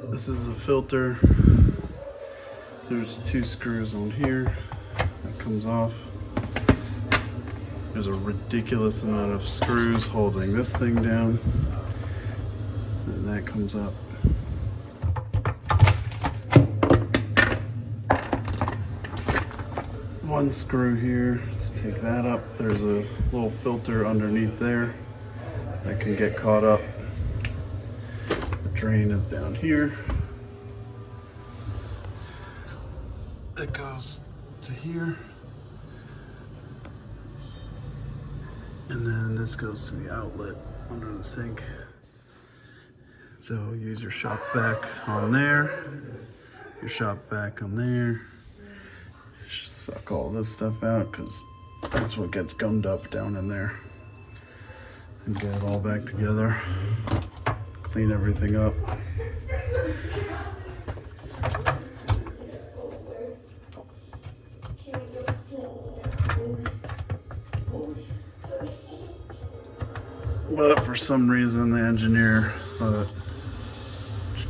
This is the filter. There's 2 screws on here. That comes off. There's a ridiculous amount of screws holding this thing down. And that comes up. One screw here to take that up. There's a little filter underneath there that can get caught up. The drain is down here. It goes to here. And then this goes to the outlet under the sink. So use your shop vac on there, your shop vac on there. Just suck all this stuff out because that's what gets gummed up down in there. And get it all back together. Clean everything up. But for some reason the engineer thought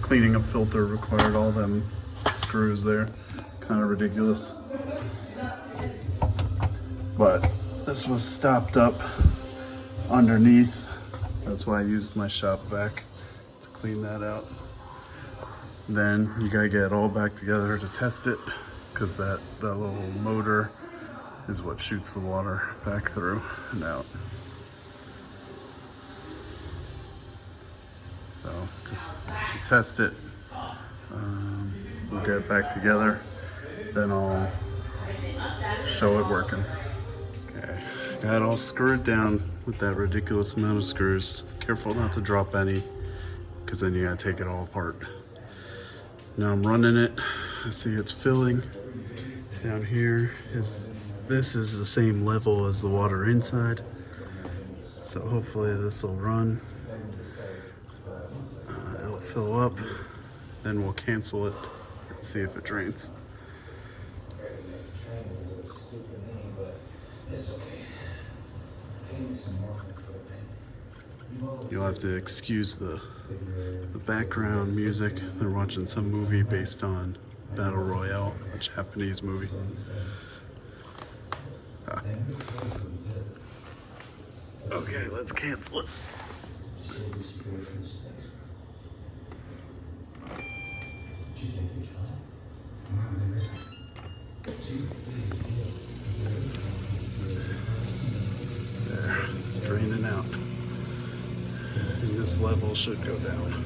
cleaning a filter required all them screws there. Kind of ridiculous. But this was stopped up underneath. That's why I used my shop vac to clean that out. Then you gotta get it all back together to test it, because that little motor is what shoots the water back through and out. So to test it, we'll get it back together, then I'll show it working. Okay, got it all screwed down with that ridiculous amount of screws. Careful not to drop any, because then you gotta take it all apart. Now I'm running it. I see it's filling. Down here this is the same level as the water inside. So hopefully this will run. It'll fill up, then we'll cancel it and see if it drains. You'll have to excuse the background music. They're watching some movie based on Battle Royale, a Japanese movie. Okay, let's cancel it. There, it's draining out. And this level should go down.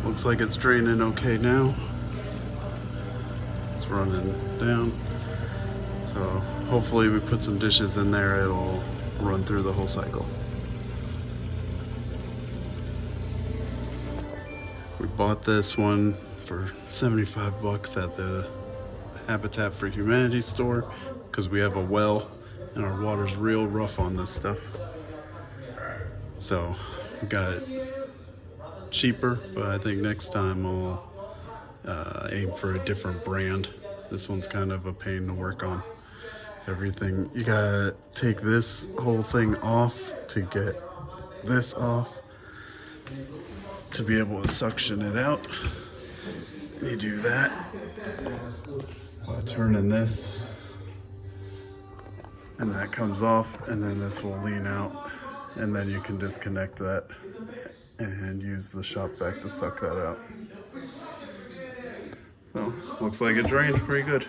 Looks like it's draining okay now. It's running down. So hopefully we put some dishes in there, it'll run through the whole cycle. We bought this one for 75 bucks at the Habitat for Humanity store because we have a well and our water's real rough on this stuff. So we got it cheaper, but I think next time we'll aim for a different brand. This one's kind of a pain to work on. Everything, you gotta take this whole thing off to get this off to be able to suction it out. And you do that by turning this, and that comes off, and then this will lean out, and then you can disconnect that and use the shop vac to suck that out. So looks like it drained pretty good.